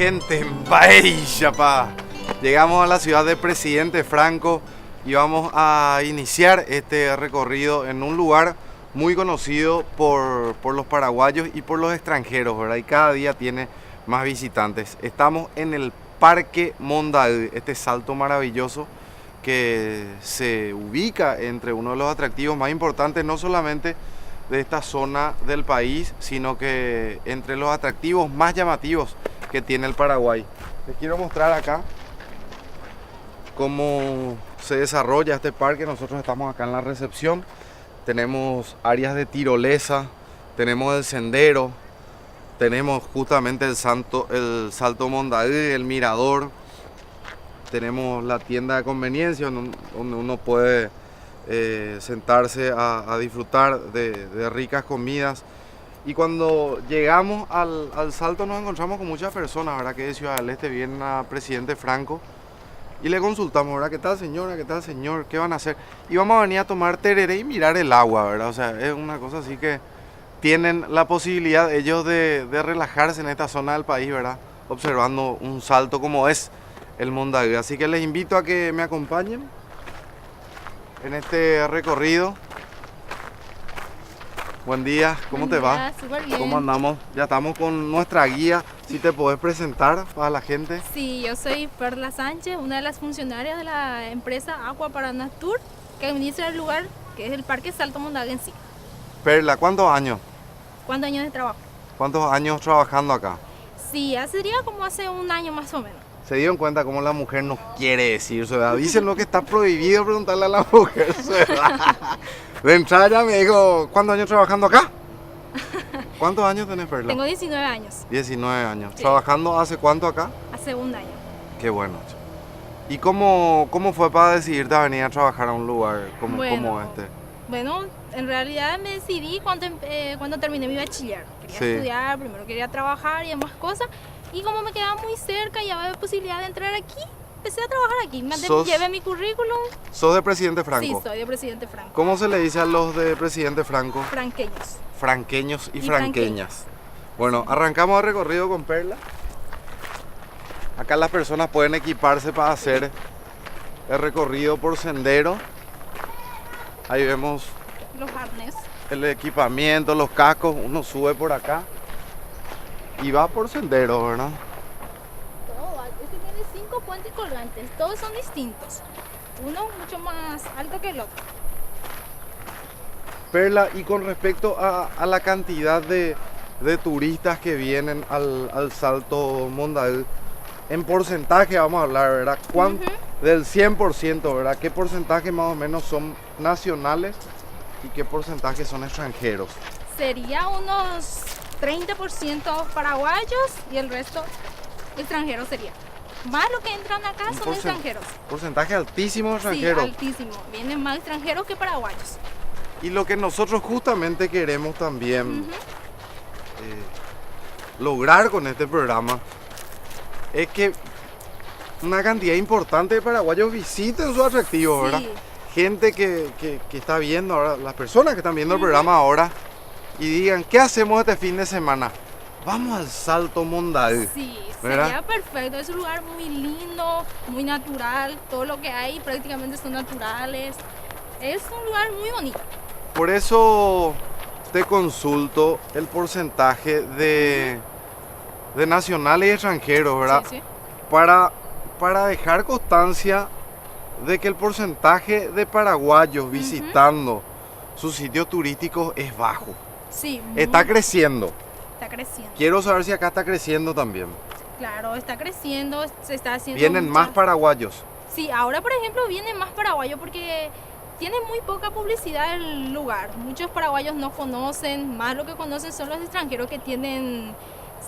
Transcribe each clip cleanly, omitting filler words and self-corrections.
gente, vaya pa. Llegamos a la ciudad de Presidente Franco y vamos a iniciar este recorrido en un lugar muy conocido por los paraguayos y por los extranjeros, ¿verdad? Y cada día tiene más visitantes. Estamos en el Parque Mondaú, este salto maravilloso que se ubica entre uno de los atractivos más importantes, no solamente de esta zona del país, sino que entre los atractivos más llamativos que tiene el Paraguay. Les quiero mostrar acá cómo se desarrolla este parque. Nosotros estamos acá en la recepción. Tenemos áreas de tirolesa, tenemos el sendero, tenemos justamente el salto Mondaú, el mirador, tenemos la tienda de conveniencia donde uno puede sentarse a disfrutar de ricas comidas. Y cuando llegamos al salto nos encontramos con muchas personas, ¿verdad? Que de Ciudad del Este vienen a Presidente Franco y le consultamos, ¿verdad? ¿Qué tal señora? ¿Qué tal señor? ¿Qué van a hacer? Y vamos a venir a tomar tereré y mirar el agua, ¿verdad? O sea, es una cosa así que tienen la posibilidad ellos de relajarse en esta zona del país, ¿verdad? Observando un salto como es el Mondaú. Así que les invito a que me acompañen en este recorrido. Buen día, ¿cómo te va? Súper bien. ¿Cómo andamos? Ya estamos con nuestra guía. Si te podés presentar para la gente. Sí, yo soy Perla Sánchez, una de las funcionarias de la empresa Aqua Paraná Tour, que administra el lugar que es el Parque Salto Mondaú en sí. Perla, ¿cuántos años? ¿Cuántos años de trabajo? ¿Cuántos años trabajando acá? Sí, sería como hace un año más o menos. ¿Se dieron cuenta cómo la mujer no quiere decir su edad? Dicen lo que está prohibido preguntarle a la mujer su edad. De entrada ya me dijo, ¿cuántos años trabajando acá? ¿Cuántos años tenés, Perla? Tengo 19 años. 19 años. Sí. ¿Trabajando hace cuánto acá? Hace un año. Qué bueno. ¿Y cómo fue para decidirte a venir a trabajar a un lugar como este? Bueno, en realidad me decidí cuando terminé mi bachiller. Quería Sí. estudiar, primero quería trabajar y demás cosas. Y como me quedaba muy cerca y había posibilidad de entrar aquí, empecé a trabajar aquí. Llevé mi currículum. ¿Sos de Presidente Franco? Sí, soy de Presidente Franco. ¿Cómo se le dice a los de Presidente Franco? Franqueños. Franqueños y Y franqueñas. Bueno, arrancamos el recorrido con Perla. Acá las personas pueden equiparse para hacer el recorrido por sendero. Ahí vemos Los arnés. el equipamiento, los cascos. Uno sube por acá y va por sendero, ¿verdad? Todo. Este tiene 5 puentes colgantes. Todos son distintos. Uno mucho más alto que el otro. Perla, y con respecto a la cantidad de turistas que vienen al Salto Mondaú, en porcentaje vamos a hablar, ¿verdad? Del 100%, ¿verdad? ¿Qué porcentaje más o menos son nacionales y qué porcentaje son extranjeros? Sería unos 30% paraguayos y el resto extranjeros sería. Más lo que entran acá son extranjeros. Porcentaje altísimo de extranjeros. Sí, altísimo. Vienen más extranjeros que paraguayos. Y lo que nosotros justamente queremos también lograr con este programa es que una cantidad importante de paraguayos visiten su atractivo, ¿verdad? Sí. Gente que está viendo ahora, las personas que están viendo el programa ahora y digan, ¿qué hacemos este fin de semana? Vamos al Salto Mondaú. Sí, ¿verdad? sería perfecto. Es un lugar muy lindo, muy natural. Todo lo que hay prácticamente son naturales. Es un lugar muy bonito. Por eso te consulto el porcentaje de nacionales y extranjeros, ¿verdad? Sí, sí. Para dejar constancia de que el porcentaje de paraguayos visitando sus sitios turísticos es bajo. Sí, Está creciendo. está creciendo. Quiero saber si acá está creciendo también. Claro, está creciendo, se está haciendo. Vienen más paraguayos. Sí, ahora por ejemplo vienen más paraguayos porque tiene muy poca publicidad el lugar. Muchos paraguayos no conocen, más lo que conocen son los extranjeros que tienen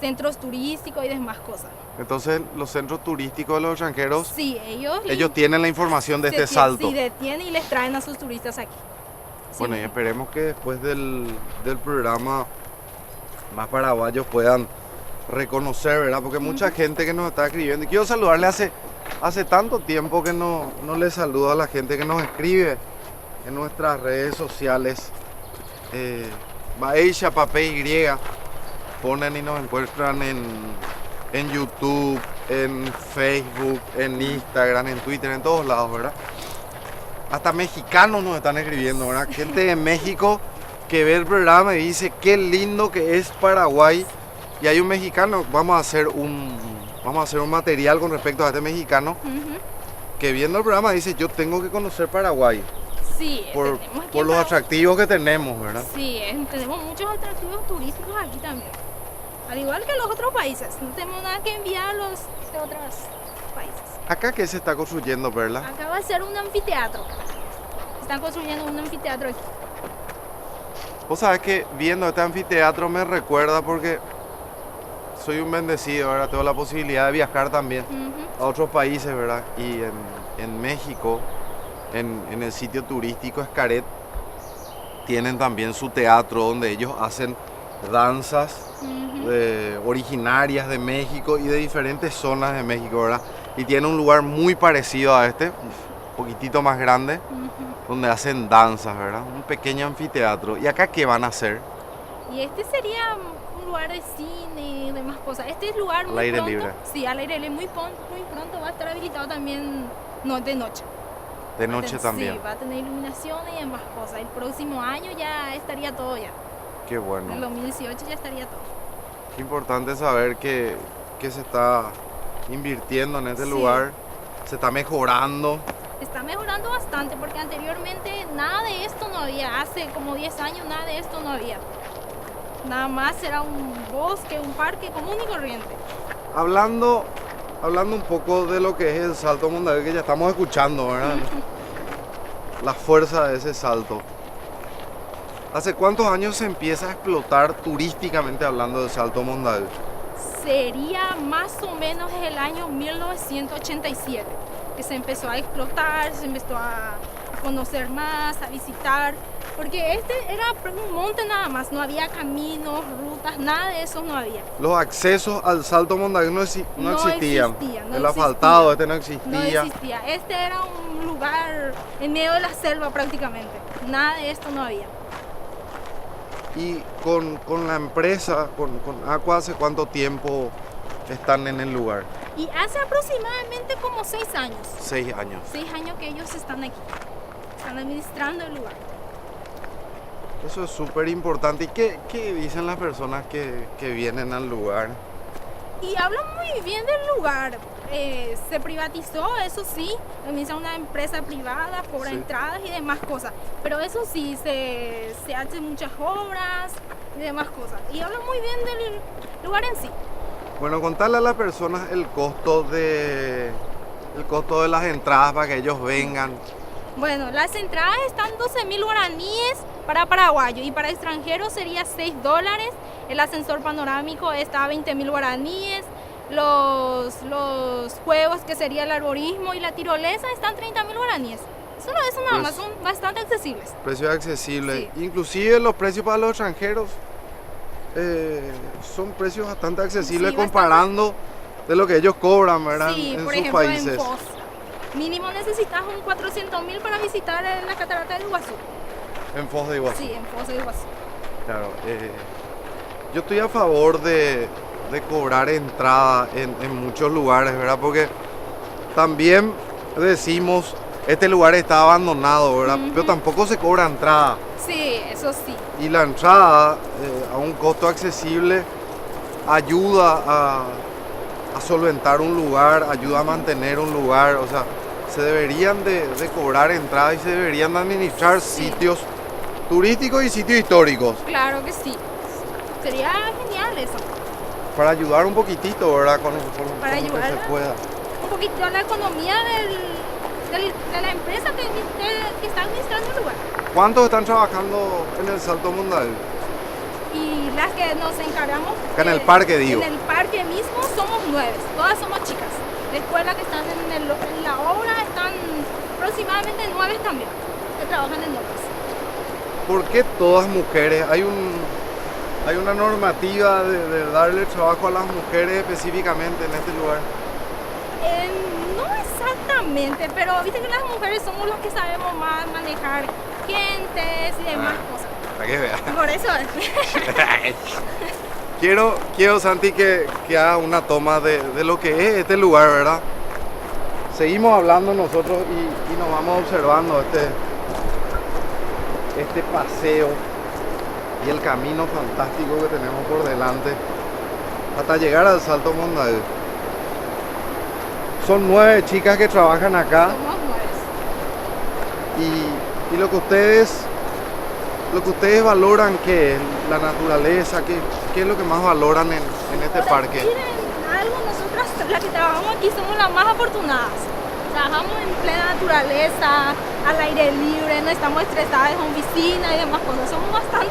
centros turísticos y demás cosas. Entonces los centros turísticos de los extranjeros, Sí, ellos tienen la información de este salto. Sí, detienen y les traen a sus turistas aquí. Sí, Bueno, y esperemos que después del programa más paraguayos puedan reconocer, ¿verdad? Porque mucha gente que nos está escribiendo. Y quiero saludarle hace tanto tiempo que no le saludo a la gente que nos escribe en nuestras redes sociales. Baeisha Pape Y ponen y nos encuentran en en YouTube, en Facebook, en Instagram, en Twitter, en todos lados, ¿verdad? Hasta mexicanos nos están escribiendo, ¿verdad? Gente de México que ve el programa y dice qué lindo que es Paraguay. Y hay un mexicano, vamos a hacer un material con respecto a este mexicano que viendo el programa dice yo tengo que conocer Paraguay. Sí, por aquí los atractivos que tenemos, ¿verdad? Sí, tenemos muchos atractivos turísticos aquí también. Al igual que los otros países, no tenemos nada que enviar a los de otros países. ¿Acá qué se está construyendo, Perla? Acá va a ser un anfiteatro. Están construyendo un anfiteatro aquí. Vos sabés que viendo este anfiteatro me recuerda porque soy un bendecido, ¿verdad? Tengo la posibilidad de viajar también a otros países, ¿verdad? Y en México, en el sitio turístico Xcaret, tienen también su teatro donde ellos hacen danzas originarias de México y de diferentes zonas de México, ¿verdad? Y tiene un lugar muy parecido a este, un poquitito más grande, donde hacen danzas, ¿verdad? Un pequeño anfiteatro. ¿Y acá qué van a hacer? Y este sería un lugar de cine y demás cosas. Este es lugar muy al aire pronto, libre. Sí, al aire libre. Muy pronto va a estar habilitado también de noche. De noche también. Sí, va a tener iluminaciones y demás cosas. El próximo año ya estaría todo ya. Qué bueno. En el 2018 ya estaría todo. Qué importante saber que se está invirtiendo en este lugar. Se está mejorando. Está mejorando bastante porque anteriormente nada de esto no había. Hace como 10 años nada de esto no había. Nada más era un bosque, un parque común y corriente. Hablando un poco de lo que es el Salto Mondadero, que ya estamos escuchando, ¿verdad? La fuerza de ese salto. ¿Hace cuántos años se empieza a explotar turísticamente hablando del Salto Mondadero? Sería más o menos el año 1987 que se empezó a explotar, se empezó a conocer más, a visitar, porque este era un monte nada más, no había caminos, rutas, nada de eso no había. Los accesos al Salto Mondadero no existían. No el asfaltado este no No existía. existía, este era un lugar en medio de la selva prácticamente, nada de esto no había. Y con la empresa, con Aqua, ¿hace cuánto tiempo están en el lugar? Y hace aproximadamente como 6 años. 6 años. 6 años que ellos están aquí, están administrando el lugar. Eso es súper importante. ¿Y qué dicen las personas que vienen al lugar? Y hablan muy bien del lugar. Se privatizó, eso sí, comienza una empresa privada, cobra entradas y demás cosas. Pero eso sí, se hacen muchas obras y demás cosas. Y hablan muy bien del lugar en sí. Bueno, contarle a las personas el costo de las entradas para que ellos vengan. Bueno, las entradas están 12.000 guaraníes para paraguayos y para extranjeros sería $6. El ascensor panorámico está a 20.000 guaraníes. Los juegos que sería el arborismo y la tirolesa están 30.000 guaraníes. Solo eso nada más, son bastante accesibles. Precios accesibles. Sí. Inclusive los precios para los extranjeros son precios bastante accesibles Sí, comparando de lo que ellos cobran, ¿verdad? Sí, en por sus ejemplo países. en Foz. Mínimo necesitas un 400.000 para visitar la catarata del Iguazú. En Foz de Iguazú. Sí, en Foz de Iguazú. Claro. Yo estoy a favor de cobrar entrada en muchos lugares, ¿verdad? Porque también decimos, este lugar está abandonado, ¿verdad? Pero tampoco se cobra entrada. Sí, eso sí. Y la entrada a un costo accesible ayuda a solventar un lugar, ayuda a mantener un lugar. O sea, se deberían de cobrar entrada y se deberían de administrar sitios turísticos y sitios históricos. Claro que sí. Sería genial eso. Para ayudar un poquitito, ¿verdad? Con Para lo que ayudar se pueda. un poquito a la economía de la empresa que está administrando el lugar. ¿Cuántos están trabajando en el Salto Mondadero? Y las que nos encargamos... Acá en el parque, digo. En el parque mismo somos 9, todas somos chicas. La escuela que están en la obra están aproximadamente 9 también, que trabajan en obras. ¿Por qué todas mujeres? Hay una normativa de darle trabajo a las mujeres específicamente en este lugar. No exactamente, pero viste que las mujeres somos los que sabemos más manejar gentes y demás cosas. Para que veas. Por eso Quiero Santi, que haga una toma de lo que es este lugar, ¿verdad? Seguimos hablando nosotros y nos vamos observando este paseo y el camino fantástico que tenemos por delante hasta llegar al Salto Mondadú. Son 9 chicas que trabajan acá. Somos 9. Y lo que ustedes valoran, ¿qué es? La naturaleza, ¿qué es lo que más valoran en este parque? Miren, algo, nosotras las que trabajamos aquí somos las más afortunadas. Trabajamos en plena naturaleza, al aire libre, no estamos estresadas en oficina y demás cosas. Somos bastante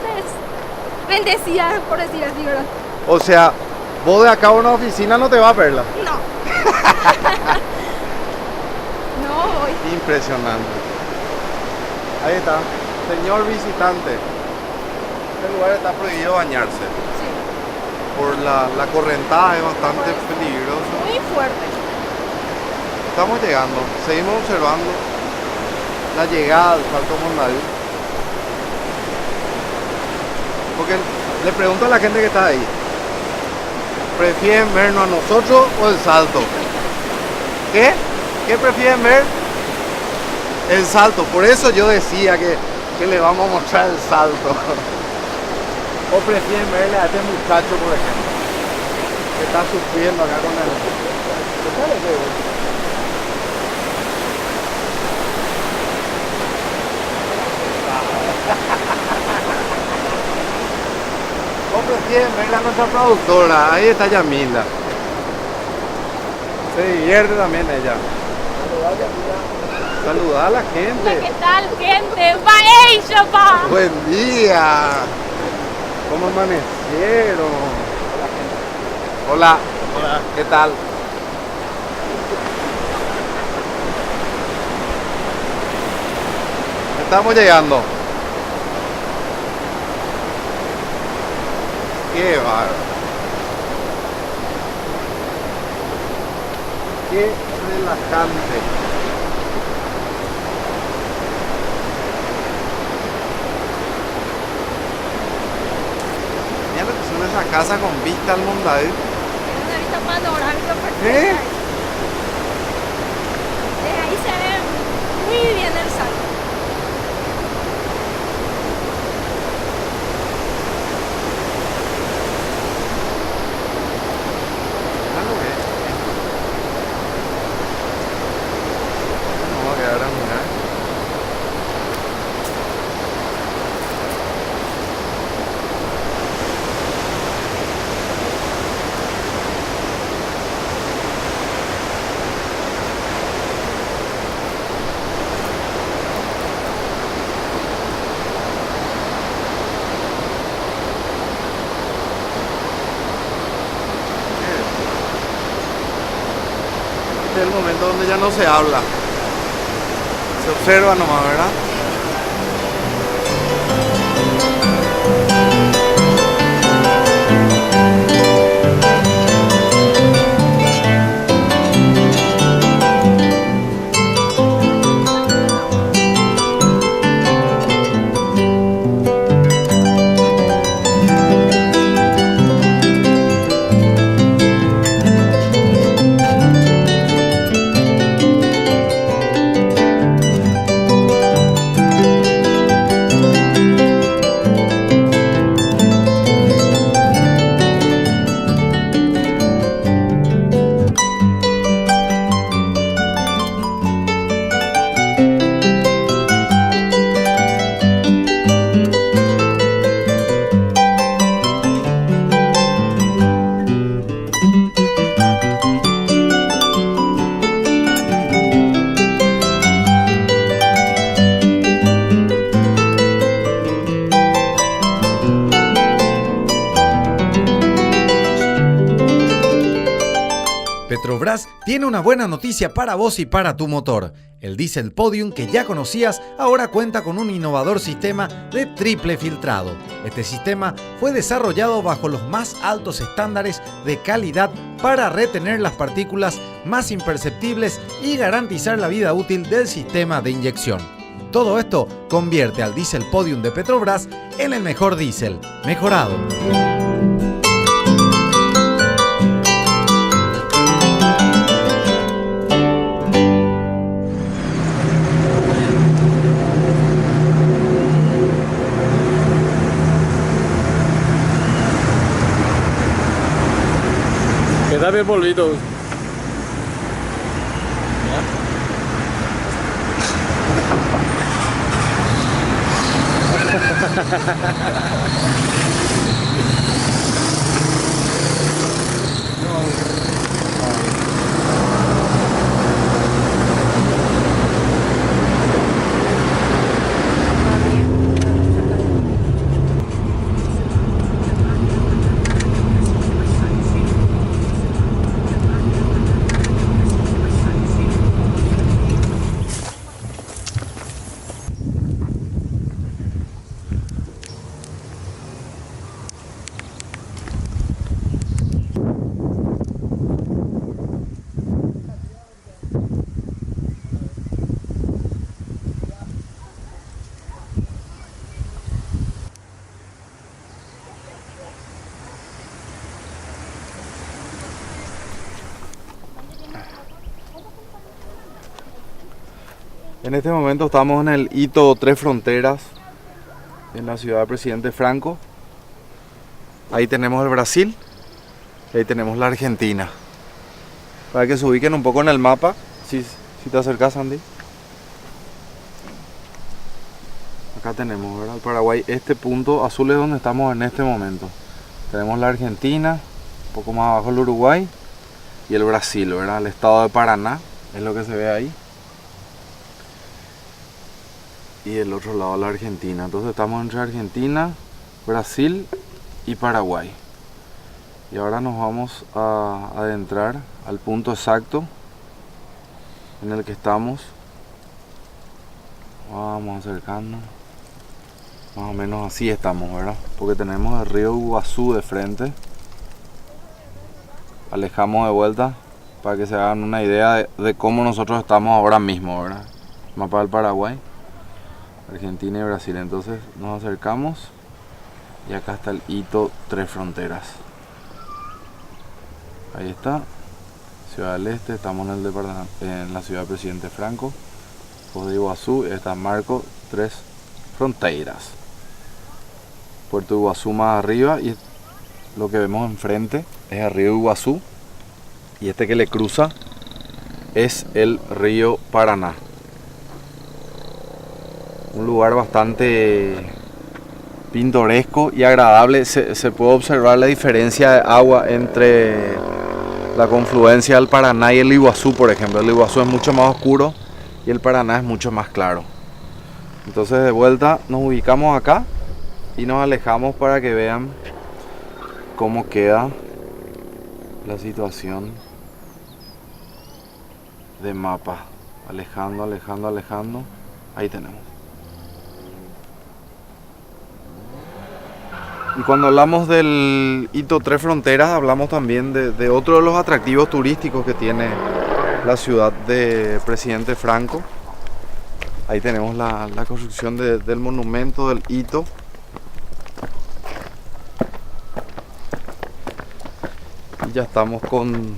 bendecidas, por decir así, ¿verdad? O sea, vos de acá a una oficina no te va a verla. No. No voy. Impresionante. Ahí está. Señor visitante, este lugar está prohibido bañarse. Sí. Por la correntada es bastante peligroso. Muy fuerte. Estamos llegando, seguimos observando la llegada al Salto Mondadú. Porque le pregunto a la gente que está ahí, ¿prefieren vernos a nosotros o el salto? ¿Qué? ¿Qué prefieren ver? El salto. Por eso yo decía que le vamos a mostrar el salto. ¿O prefieren verle a este muchacho, por ejemplo, que está sufriendo acá con el... ¿O prefieren verle a nuestra productora? Ahí está Yamila. Se divierte también ella. Saludar a la gente. ¿Qué tal, gente? ¡Va pa! Buen día. ¿Cómo amanecieron? Hola. Hola. ¿Qué tal? Estamos llegando. Qué bárbaro. Qué relajante. Mira lo que son esas casas con vista al Mondadú. Una vista panorámica perfecta. ¿Eh? Desde ahí se ve muy bien el salto. Ah, lo que es. No va a quedar a mirar. Este es el momento donde ya no se habla. Se observa nomás, ¿verdad? Petrobras tiene una buena noticia para vos y para tu motor. El Diesel Podium que ya conocías ahora cuenta con un innovador sistema de triple filtrado. Este sistema fue desarrollado bajo los más altos estándares de calidad para retener las partículas más imperceptibles y garantizar la vida útil del sistema de inyección. Todo esto convierte al Diesel Podium de Petrobras en el mejor diésel, mejorado. Dame el polvito. En este momento estamos en el hito Tres Fronteras, en la ciudad de Presidente Franco. Ahí tenemos el Brasil y ahí tenemos la Argentina. Para que se ubiquen un poco en el mapa, si te acercas, Andy. Acá tenemos, ¿verdad? El Paraguay. Este punto azul es donde estamos en este momento. Tenemos la Argentina, un poco más abajo el Uruguay y el Brasil, ¿verdad? El estado de Paraná es lo que se ve ahí. Y el otro lado la Argentina. Entonces estamos entre Argentina, Brasil y Paraguay. Y ahora nos vamos a adentrar al punto exacto en el que estamos. Vamos acercando. Más o menos así estamos, ¿verdad? Porque tenemos el río Iguazú de frente. Alejamos de vuelta para que se hagan una idea de cómo nosotros estamos ahora mismo, ¿verdad? Mapa del Paraguay, Argentina y Brasil. Entonces nos acercamos y acá está el hito Tres Fronteras. Ahí está, Ciudad del Este. Estamos en la ciudad de Presidente Franco, Foz de Iguazú. Está Marco Tres Fronteras, Puerto Iguazú más arriba, y lo que vemos enfrente es el río Iguazú, y este que le cruza es el río Paraná. Un lugar bastante pintoresco y agradable. Se puede observar la diferencia de agua entre la confluencia del Paraná y el Iguazú, por ejemplo. El Iguazú es mucho más oscuro y el Paraná es mucho más claro. Entonces de vuelta nos ubicamos acá y nos alejamos para que vean cómo queda la situación de mapa. Alejando, alejando, alejando. Ahí tenemos. Y cuando hablamos del hito Tres Fronteras, hablamos también de otro de los atractivos turísticos que tiene la ciudad de Presidente Franco. Ahí tenemos la construcción del monumento, del hito. Y ya estamos con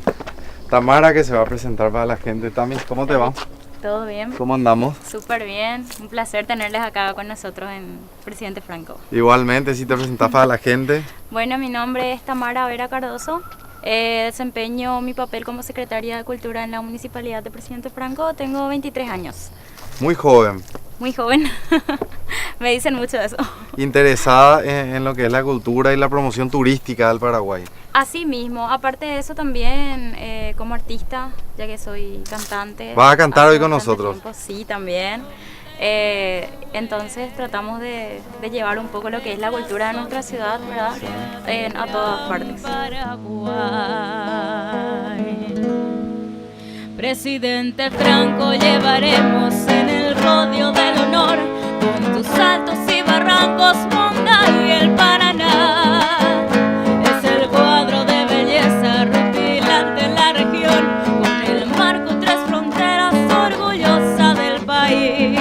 Tamara, que se va a presentar para la gente. Tami, ¿cómo te va? ¿Todo bien? ¿Cómo andamos? Súper bien. Un placer tenerles acá con nosotros en Presidente Franco. Igualmente, si te presentas para la gente. Bueno, mi nombre es Tamara Vera Cardoso. Desempeño mi papel como secretaria de Cultura en la Municipalidad de Presidente Franco. Tengo 23 años. Muy joven. Muy joven. Me dicen mucho eso. Interesada en lo que es la cultura y la promoción turística del Paraguay. Así mismo. Aparte de eso también como artista, ya que soy cantante. ¿Vas a cantar hoy con bastante nosotros? tiempo. Sí, también. Entonces tratamos de llevar un poco lo que es la cultura de nuestra ciudad, ¿verdad? A todas partes. Presidente Franco, llevaremos en el rodio del honor con tus altos y barrancos, Monda y el Paraná. Es el cuadro de belleza rutilante en la región, con el marco Tres Fronteras, orgullosa del país.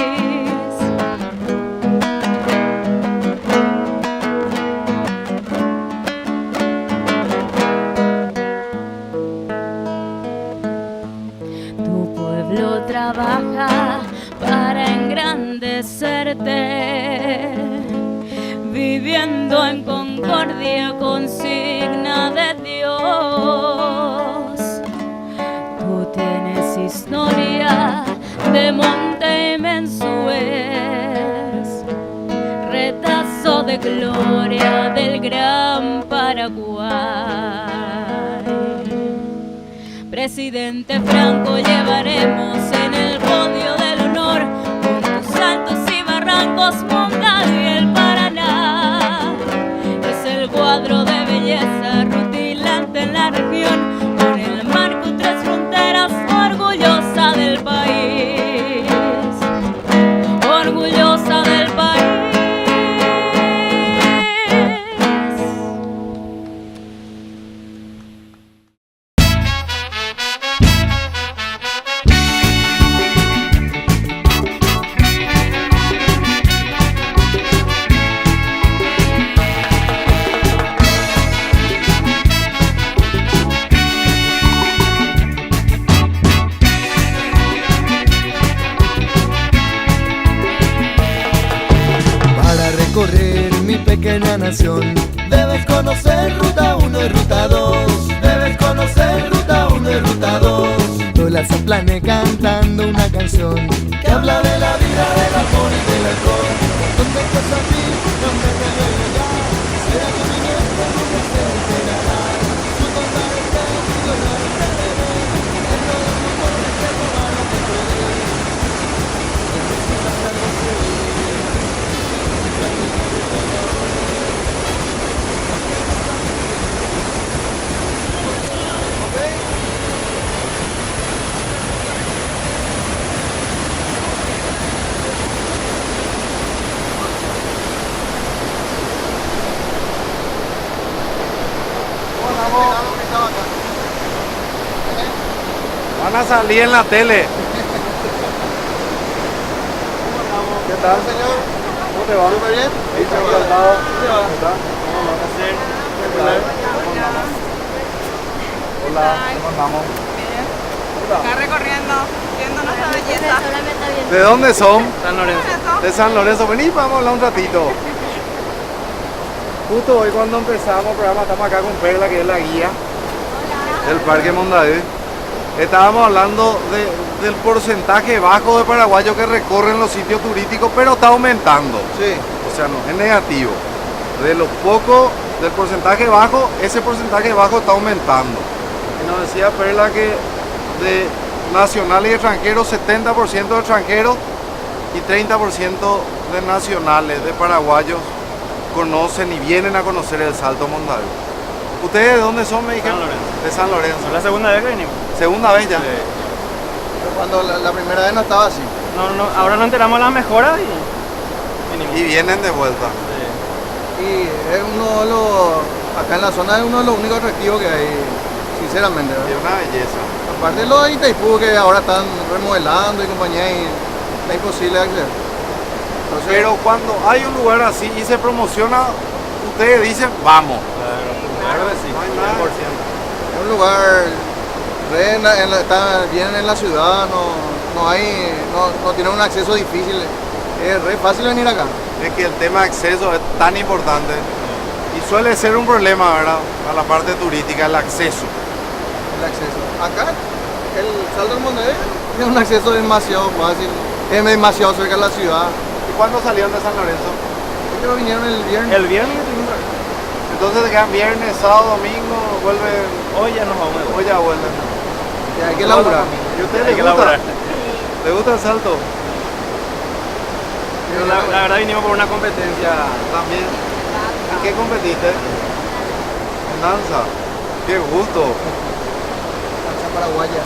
Tu pueblo trabaja para engrandecerte, viviendo en concordia, consigna de Dios. de monte mensues, retazo de gloria del gran Paraguay. Presidente Franco, llevaremos en el podio del honor por tus altos y barrancos Mondad y el Paraná. Es el cuadro de belleza rutilante en la región, con el marco tres fronteras, orgullosa del país, orgullosa del país. Recorrer mi pequeña nación, debes conocer ruta 1 y ruta 2. Debes conocer ruta 1 y ruta 2. Lola Zaplane cantando una canción que habla de la vida, del amor y del alcohol. Donde estás a ti, donde te voy a llegar. Será que mi nieto nunca se enterará. Su contar este y llorar este bebé. En todo el mundo de este lugar no te puede. Necesitas algo así. Van a salir en la tele. ¿Qué tal, señor? ¿Cómo te va? ¿Súper bien? Encantado. ¿Cómo va a ser? Hola, ¿cómo andamos? Acá recorriendo, viendo nuestra belleza. ¿De dónde son? San Lorenzo. De San Lorenzo. Vení, vamos a hablar un ratito. Justo hoy cuando empezamos el programa estamos acá con Perla, que es la guía del Parque Mondavid. Estábamos hablando del porcentaje bajo de paraguayos que recorren los sitios turísticos, pero está aumentando. Sí. O sea, no es negativo. De los pocos, del porcentaje bajo, ese porcentaje bajo está aumentando. Y nos decía Perla que de nacionales y extranjeros, 70% de extranjeros y 30% de nacionales, de paraguayos, conocen y vienen a conocer el Salto Mondadú. ¿Ustedes de dónde son, me dijeron? San Lorenzo. De San Lorenzo. Es la segunda vez que venimos. ¿Segunda vez ya? Sí. Cuando la primera vez no estaba así. No, ahora nos enteramos de las mejoras y vinimos. Y vienen de vuelta. Sí. Y es uno de los, acá en la zona es uno de los únicos atractivos que hay, sinceramente, Es ¿verdad? una belleza. Aparte de los de Itaipú que ahora están remodelando y compañía y está imposible acceder. Entonces, Pero cuando hay un lugar así y se promociona, ustedes dicen, vamos. Claro que sí. No hay nada. 100%. es un lugar está bien en la ciudad, no tiene un acceso difícil, es re fácil venir acá. Es que el tema de acceso es tan importante y suele ser un problema, ¿verdad? A la parte turística, el acceso. El acceso. Acá, el Salto del Mondadú es un acceso demasiado fácil, es demasiado cerca de la ciudad. ¿Y cuándo salieron de San Lorenzo? Ellos vinieron el viernes. El viernes vinimos. Entonces se quedan viernes, sábado, domingo, vuelven, Hoy ya nos vamos de hoy vuelta. ya vuelven. Y hay que laburar. ¿Y a ustedes Hay les que gusta? laburar. ¿Les gusta el salto? Pero la verdad vinimos por una competencia. También. ¿En qué competiste? En danza. Qué gusto. Danza paraguaya.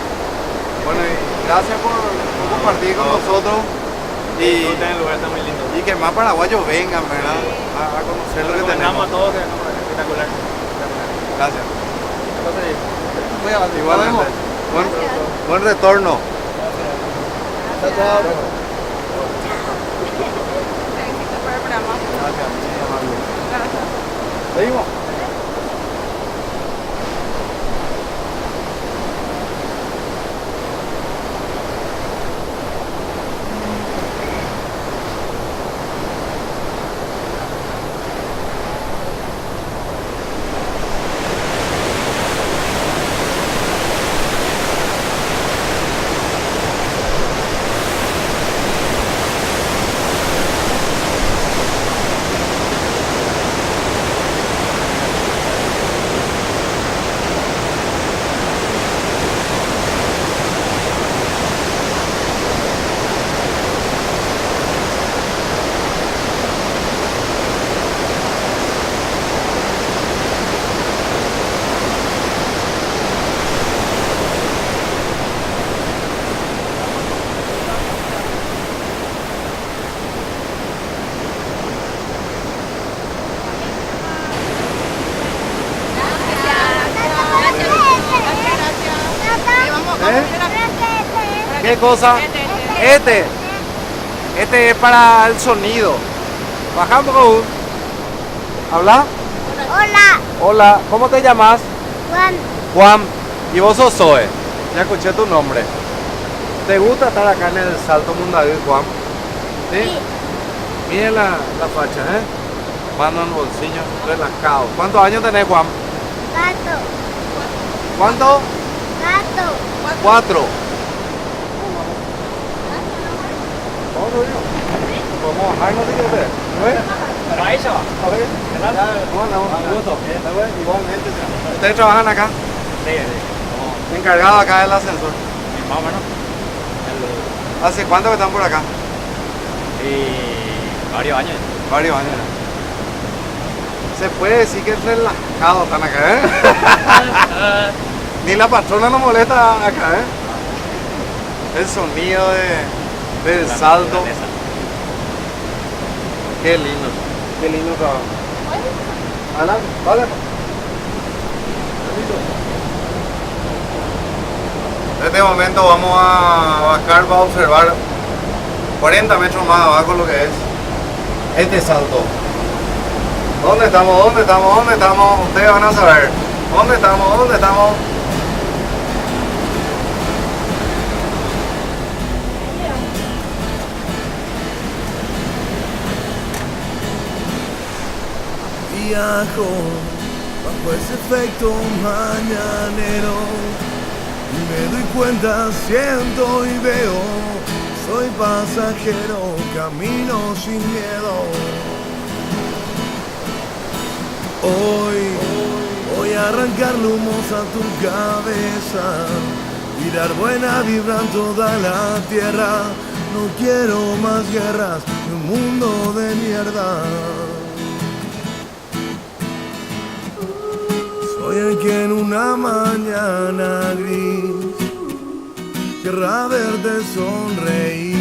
Bueno, y gracias por compartir con nosotros y El lugar está muy lindo. que más paraguayos vengan, ¿verdad? A conocer lo que tenemos. Recomendamos a todos que vengan por acá. Espectacular. Gracias. Entonces, Muy amable. Igualmente. Buen retorno. Chao, chao. Éxito para el programa. Gracias. Muy amable. Gracias. Seguimos. ¿Qué cosa? Este es para el sonido. Baja un poco. ¿Habla? Hola, Hola, ¿cómo te llamas? Juan. Juan. ¿Y vos sos Zoe? Ya escuché tu nombre. ¿Te gusta estar acá en el Salto Mundaví, Juan? ¿Sí? Miren la facha, ¿eh? Mano en el bolsillo, relajado. ¿Cuántos años tenés, Juan? Gato, ¿Cuánto? gato. 4. ¿Podemos bajarnos si quieres? Pero ahí se va. A ver. ¿Cómo andamos? Igualmente. ¿Ustedes trabajan acá? Sí, sí. Encargado acá del ascensor. Más o menos. ¿Hace cuánto que están por acá? Y varios años. Varios años. Se puede decir que es relajado están acá, ¿eh? Ni la patrona nos molesta acá, ¿eh? El sonido del salto. Qué lindo trabajo. Adelante, vale. En este momento vamos a bajar para observar 40 metros más abajo lo que es este salto. ¿Dónde estamos? ¿Dónde estamos? ¿Dónde estamos? Ustedes van a saber. ¿Dónde estamos? ¿Dónde estamos? Viajo bajo ese efecto mañanero y me doy cuenta, siento y veo. Soy pasajero, camino sin miedo. Hoy voy a arrancarle humos a tu cabeza, tirar buena vibra en toda la tierra. No quiero más guerras, ni un mundo de mierda. Soy el que en una mañana gris querrá verte sonreír.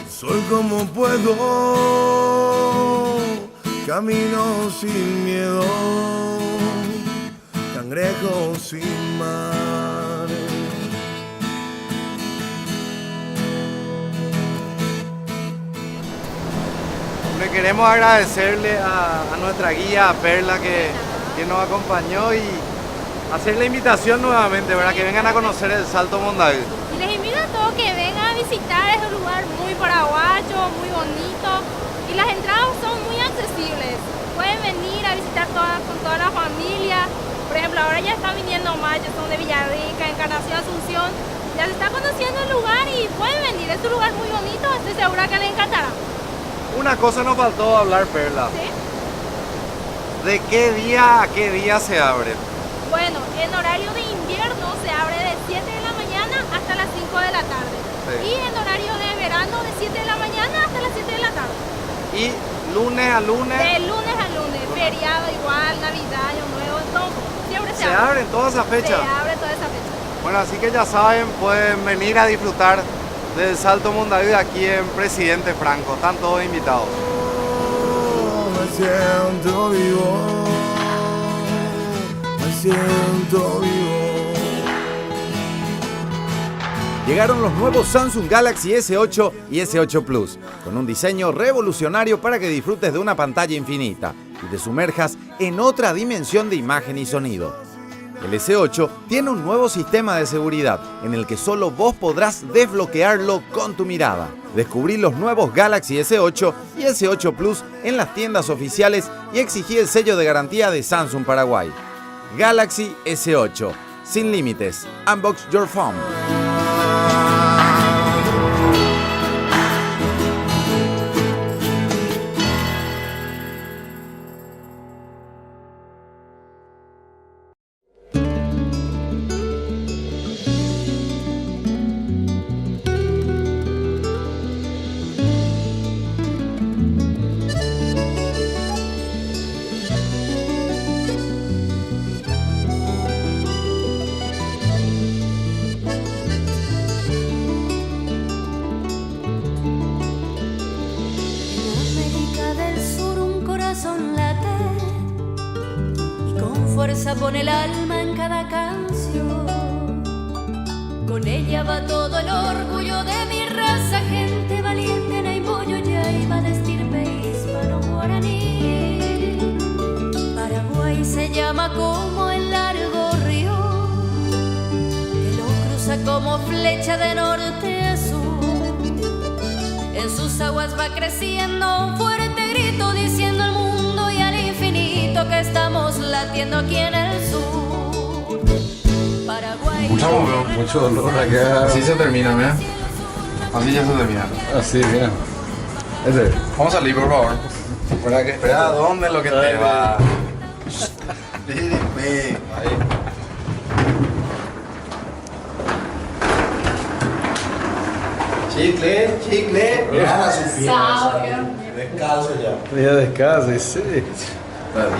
Soy como puedo, camino sin miedo, cangrejo sin mar. Le queremos agradecerle a nuestra guía, a Perla, que nos acompañó y hacer la invitación nuevamente, ¿verdad? Que vengan a conocer el Salto Mondavi. Y les invito a todos que vengan a visitar, es un lugar muy paraguayo, muy bonito y las entradas son muy accesibles. Pueden venir a visitar con toda la familia. Por ejemplo, ahora ya están viniendo más, ya son de Villarrica, Encarnación, Asunción. Ya se está conociendo el lugar y pueden venir, es un lugar muy bonito, estoy segura que les encantará. Una cosa nos faltó hablar, Perla. ¿Sí? ¿De qué día a qué día se abre? Bueno, en horario de invierno se abre de 7 de la mañana hasta las 5 de la tarde. Sí. Y en horario de verano de 7 de la mañana hasta las 7 de la tarde. Y lunes a lunes. De lunes a lunes, feriado igual, Navidad, Año Nuevo, todo. Siempre se Se abre. abren todas esas Se fechas. abre toda esa fecha. Bueno, así que ya saben, pueden venir a disfrutar del Salto Mondavi aquí en Presidente Franco. Están todos invitados. Me siento vivo, me siento vivo. Llegaron los nuevos Samsung Galaxy S8 y S8 Plus, con un diseño revolucionario para que disfrutes de una pantalla infinita y te sumerjas en otra dimensión de imagen y sonido. El S8 tiene un nuevo sistema de seguridad en el que solo vos podrás desbloquearlo con tu mirada. Descubrí los nuevos Galaxy S8 y S8 Plus en las tiendas oficiales y exigí el sello de garantía de Samsung Paraguay. Galaxy S8, sin límites. Unbox your phone. fuerza pone el alma en cada canción. Con ella va todo el orgullo de mi raza, gente valiente, Naiboyo, Yaiba, de estirpe hispano-guaraní. Paraguay se llama como el largo río que lo cruza como flecha de norte a sur. En sus aguas va creciendo un fuerte grito diciendo al mundo y al infinito que estamos latiendo aquí en el sur. Paraguay. Mucho dolor acá. Así se termina, mira. Así ya se termina. Así, mira. Ese. Vamos a salir, por favor. ¿Para qué? Espera, ¿dónde es lo que te va? Ahí. Chicle. Mira su pierna. Descalzo ya. Ya descalzo, sí.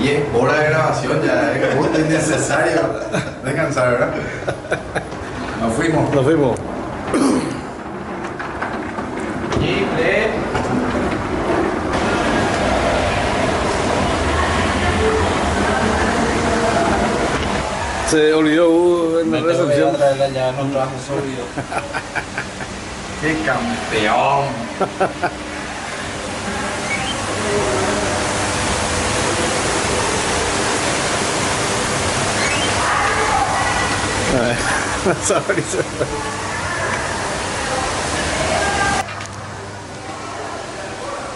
10 horas de grabación ya es justo innecesario descansar, ¿verdad? Nos fuimos. Chicle. Se olvidó en la recepción. ¡Qué campeón!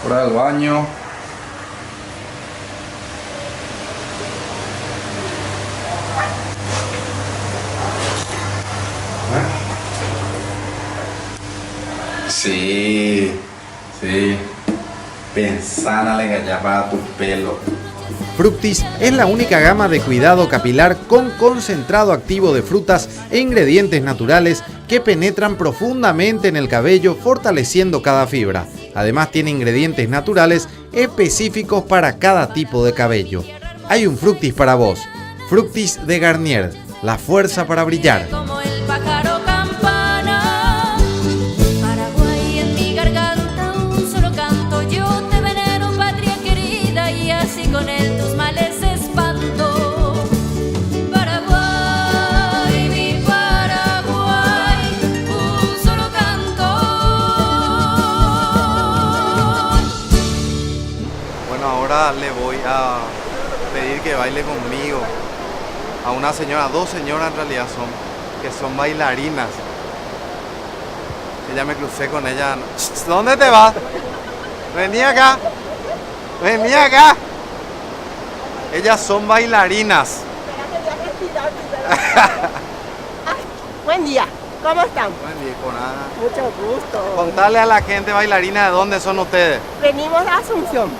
Hora del baño. Sí. Pensana le galla para tu pelo. Fructis es la única gama de cuidado capilar con concentrado activo de frutas e ingredientes naturales que penetran profundamente en el cabello, fortaleciendo cada fibra. Además tiene ingredientes naturales específicos para cada tipo de cabello. Hay un Fructis para vos. Fructis de Garnier, la fuerza para brillar. Como el pájaro campana, Paraguay en mi garganta un solo canto. Yo te venero, patria querida, y así con él tus males espanto. Paraguay, mi Paraguay, un solo canto. Bueno, ahora le voy a pedir que baile conmigo a una señora, dos señoras en realidad que son bailarinas. Ella me crucé con ella. ¿Dónde te vas? Vení acá. Ellas son bailarinas. Buen día, ¿cómo están? Buen día, con nada. Mucho gusto. Contarle a la gente bailarina de dónde son ustedes. Venimos de Asunción.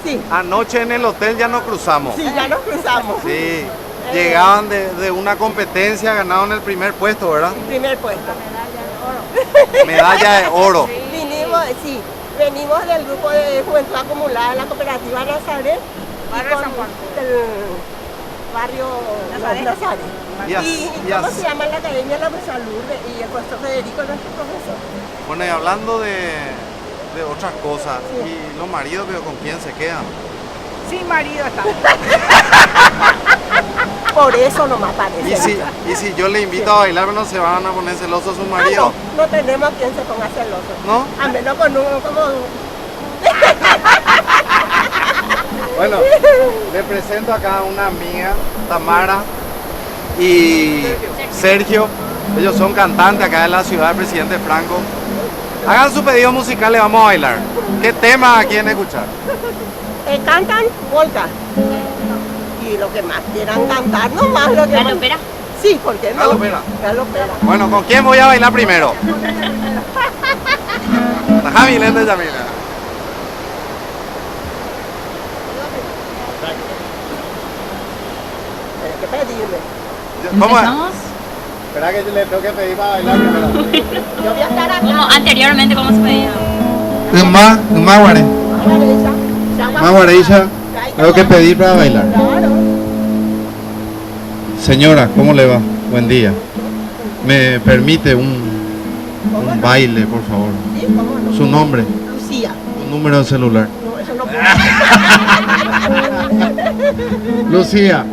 Sí. Anoche en el hotel ya nos cruzamos. Sí, ya nos cruzamos. Sí. Llegaban de una competencia, ganaron el primer puesto, ¿verdad? Primer puesto. Medalla de oro. Venimos del grupo de juventud acumulada en la cooperativa Nazaret. Barrio San Juan. Del barrio Nazaret. ¿Y cómo se llama la Academia de la Salud? Y el profesor Federico, nuestro profesor. Bueno, y hablando de otras cosas, ¿y los maridos, pero con quién se quedan? Sin marido está. Por eso nomás parece. ¿Y si yo le invito a bailar, no se van a poner celosos sus maridos? No tenemos quien se ponga celoso. ¿No? A menos con uno como... Bueno, le presento acá a una amiga, Tamara y Sergio. Ellos son cantantes acá en la ciudad del Presidente Franco. Hagan su pedido musical, le vamos a bailar. ¿Qué tema quieren escuchar? Cantan polka. Y lo que más quieran cantar, nomás lo que... ¿Galopera? Sí, ¿por qué no? Galopera. Bueno, ¿con quién voy a bailar primero? Javi Lente Yamila. Tienes que pedirme. ¿Cómo es? ¿Empezamos? Espera que le tengo que pedir para bailar primero. Yo voy a estar acá. Como anteriormente, ¿cómo se pedía? Maguareisha, tengo que pedir para bailar. Claro. Señora, ¿cómo le va? Buen día. ¿Me permite un baile, por favor? Sí, cómo no. ¿Su nombre? Lucía. Un número de celular. No, eso no puedo. Lucía,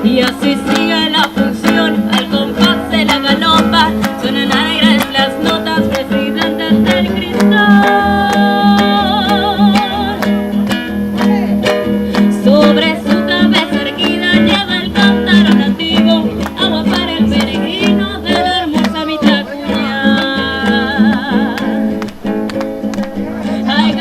Y así sigue la función, al compás de la galopa, suenan alegres las notas presidentes del cristal. Sobre su cabeza erguida lleva el cántaro nativo, agua para el peregrino de la hermosa Vitacura. Ay,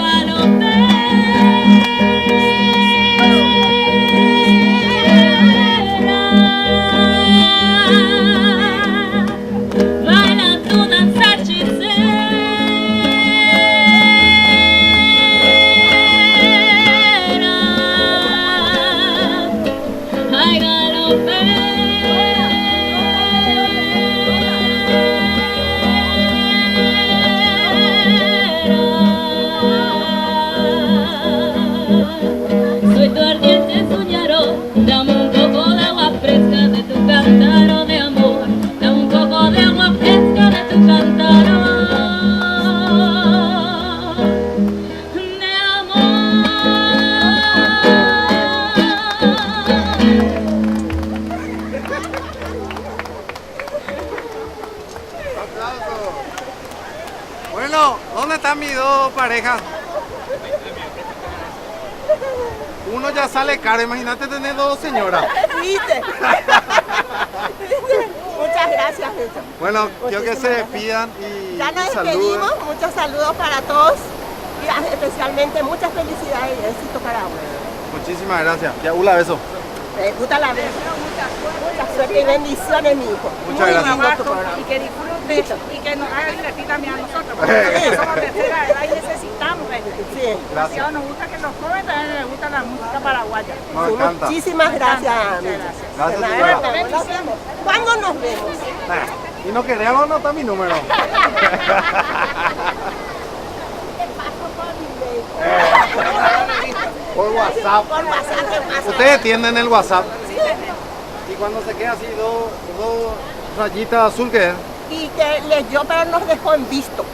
baila tu danza hechicera. Ay, soy tu ardiente soñador, dame un poco de agua fresca de tu cántaro de amor, dame un poco de agua fresca de tu cántaro de amor. Bueno, ¿dónde están mis dos parejas? Uno ya sale caro, imagínate tener dos señoras. ¿Viste? Muchas gracias, Víctor. Bueno, yo que se despidan y Ya nos saluden. despedimos, muchos saludos para todos y especialmente muchas felicidades y éxito para vos. Muchísimas gracias. Ya, un beso. Me gusta la vez. Mucha suerte y bendiciones, mi hijo. Muchas Muy gracias. lindo tu programa. Y que disfrute y que nos haga divertir también a nosotros, porque somos tercera edad y necesitamos gente. Sí. Gracias. Nos gusta que los jóvenes también les gusta la música paraguaya. Me encanta. Muchísimas gracias. Gracias, Nada, señora. nos vemos. ¿Cuándo nos vemos? Y no queremos anotar mi número. Por WhatsApp. Por WhatsApp, ¿qué pasa? ¿Ustedes tienen el WhatsApp? Y cuando se queda así dos rayitas azul, ¿qué es? Y que leyó, pero nos dejó en visto.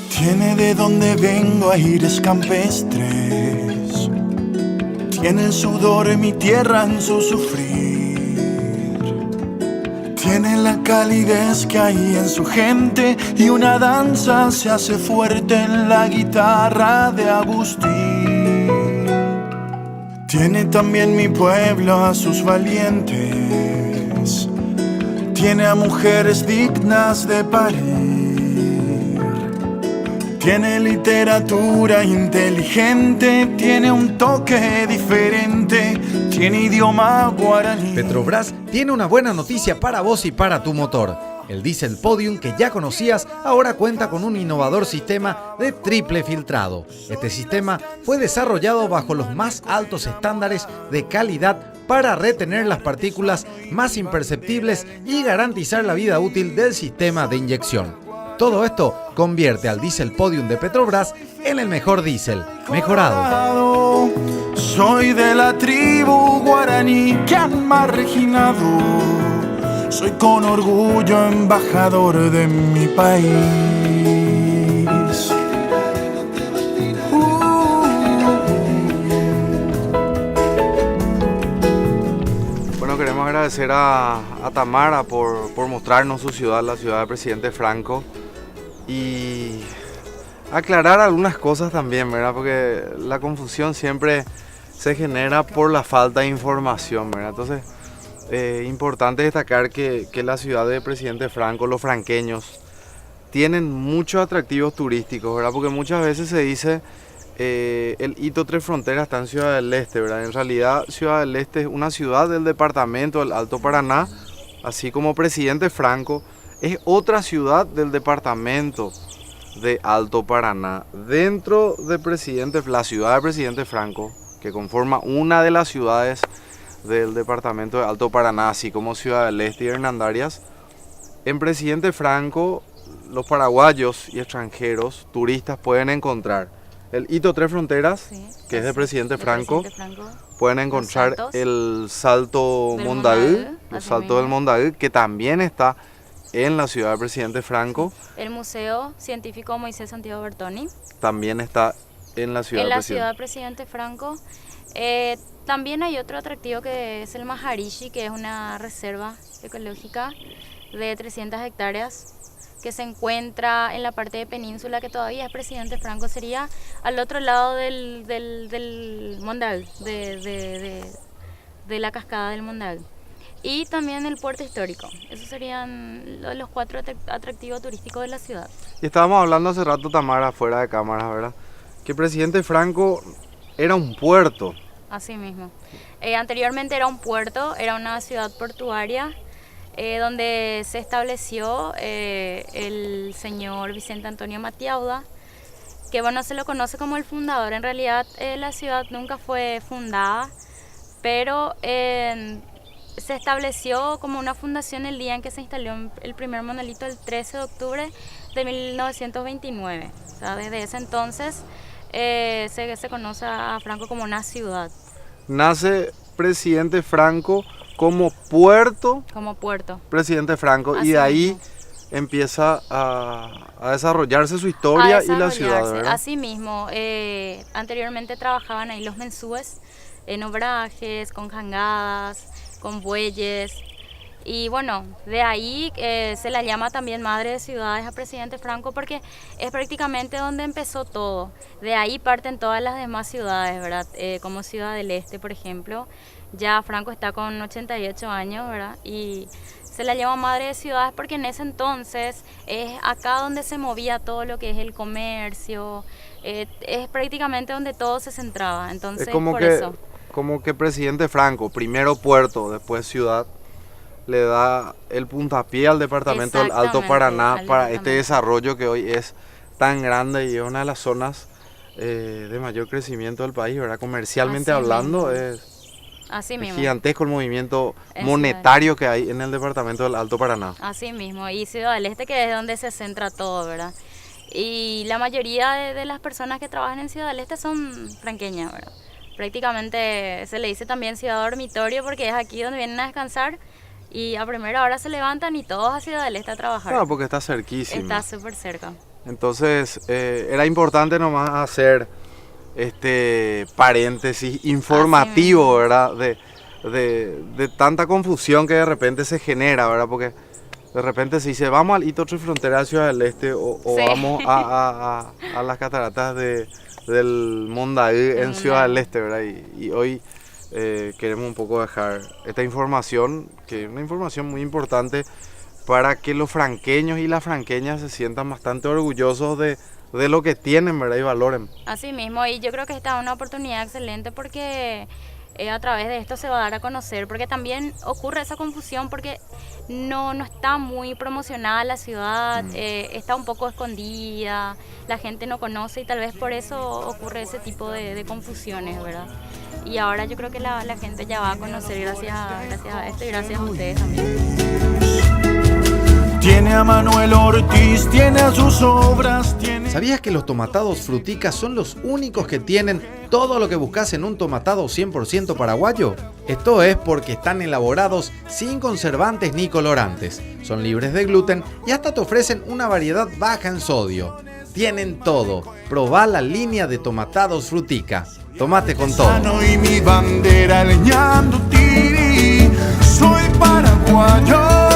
Tiene de donde vengo aires campestres, tiene el sudor en mi tierra en su sufrir, tiene la calidez que hay en su gente y una danza se hace fuerte en la guitarra de Agustín. Tiene también mi pueblo a sus valientes, tiene a mujeres dignas de parir. Tiene literatura inteligente, tiene un toque diferente, tiene idioma guaraní. Petrobras tiene una buena noticia para vos y para tu motor. El Diesel Podium que ya conocías ahora cuenta con un innovador sistema de triple filtrado. Este sistema fue desarrollado bajo los más altos estándares de calidad para retener las partículas más imperceptibles y garantizar la vida útil del sistema de inyección. Todo esto convierte al Diesel Podium de Petrobras en el mejor diésel, mejorado. Soy de la tribu guaraní que han marginado. Soy con orgullo embajador de mi país. Bueno, queremos agradecer a Tamara por mostrarnos su ciudad, la ciudad del presidente Franco. Y aclarar algunas cosas también, ¿verdad? Porque la confusión siempre se genera por la falta de información, ¿verdad? Entonces, importante destacar que la ciudad del presidente Franco, los franqueños, tienen muchos atractivos turísticos, ¿verdad? Porque muchas veces se dice el hito Tres Fronteras está en Ciudad del Este, ¿verdad? En realidad, Ciudad del Este es una ciudad del departamento del Alto Paraná, así como presidente Franco es otra ciudad del departamento de Alto Paraná. Dentro de la ciudad de Presidente Franco, que conforma una de las ciudades del departamento de Alto Paraná, así como Ciudad del Este y Hernandarias, en Presidente Franco los paraguayos y extranjeros, turistas, pueden encontrar el hito Tres Fronteras, que es de Presidente Franco. Pueden encontrar el Salto Mondaú, el Salto del Mondaú, que también está en la ciudad de Presidente Franco. El Museo Científico Moisés Santiago Bertoni. También está en la ciudad de Presidente Franco. También hay otro atractivo que es el Maharishi, que es una reserva ecológica de 300 hectáreas que se encuentra en la parte de península, que todavía es Presidente Franco, sería al otro lado del Mondaú, de la cascada del Mondaú. Y también el puerto histórico. Esos serían los 4 atractivos turísticos de la ciudad. Y estábamos hablando hace rato, Tamara, fuera de cámara, ¿verdad? Que Presidente Franco era un puerto. Así mismo. Anteriormente era un puerto, era una ciudad portuaria, donde se estableció el señor Vicente Antonio Matiauda, que bueno, se lo conoce como el fundador. En realidad la ciudad nunca fue fundada, pero se estableció como una fundación el día en que se instaló el primer monolito, el 13 de octubre de 1929. O sea, desde ese entonces se conoce a Franco como una ciudad. Nace Presidente Franco como puerto. Presidente Franco. Así y de ahí mismo empieza a desarrollarse su historia y la ciudad, ¿verdad? Así mismo. Anteriormente trabajaban ahí los mensúes en obrajes, con jangadas, con bueyes. Y bueno, de ahí se la llama también madre de ciudades a Presidente Franco, porque es prácticamente donde empezó todo. De ahí parten todas las demás ciudades, ¿verdad? Como Ciudad del Este, por ejemplo. Ya Franco está con 88 años, ¿verdad? Y se la llama madre de ciudades porque en ese entonces es acá donde se movía todo lo que es el comercio. Es prácticamente donde todo se centraba. Entonces, es como que Presidente Franco, primero puerto, después ciudad, le da el puntapié al departamento del Alto Paraná para este desarrollo que hoy es tan grande y es una de las zonas de mayor crecimiento del país, ¿verdad? Comercialmente hablando, es gigantesco el movimiento monetario que hay en el departamento del Alto Paraná. Así mismo, y Ciudad del Este, que es donde se centra todo, ¿verdad? Y la mayoría de las personas que trabajan en Ciudad del Este son franqueñas, ¿verdad? Prácticamente se le dice también ciudad dormitorio porque es aquí donde vienen a descansar. Y a primera hora se levantan y todos a Ciudad del Este a trabajar. Claro, porque está cerquísimo. Está súper cerca. Entonces, era importante nomás hacer este paréntesis informativo, ¿verdad? De tanta confusión que de repente se genera, ¿verdad? Porque de repente se dice, vamos al hito Tres Fronteras de Ciudad del Este o vamos a las cataratas del Mondaú en Ciudad del Este, ¿verdad? Y hoy queremos un poco dejar esta información, que es una información muy importante para que los franqueños y las franqueñas se sientan bastante orgullosos de lo que tienen, ¿verdad? Y valoren. Así mismo, y yo creo que esta es una oportunidad excelente porque a través de esto se va a dar a conocer, porque también ocurre esa confusión porque no está muy promocionada la ciudad, está un poco escondida, la gente no conoce y tal vez por eso ocurre ese tipo de confusiones, ¿verdad? Y ahora yo creo que la gente ya va a conocer gracias a esto y gracias a ustedes también. Tiene a Manuel Ortiz, tiene a sus obras, tiene... ¿Sabías que los tomatados Frutica son los únicos que tienen todo lo que buscas en un tomatado 100% paraguayo? Esto es porque están elaborados sin conservantes ni colorantes, son libres de gluten y hasta te ofrecen una variedad baja en sodio. Tienen todo. Probá la línea de tomatados Frutica. Tomate con todo. Y mi bandera leñando tiri, soy paraguayo.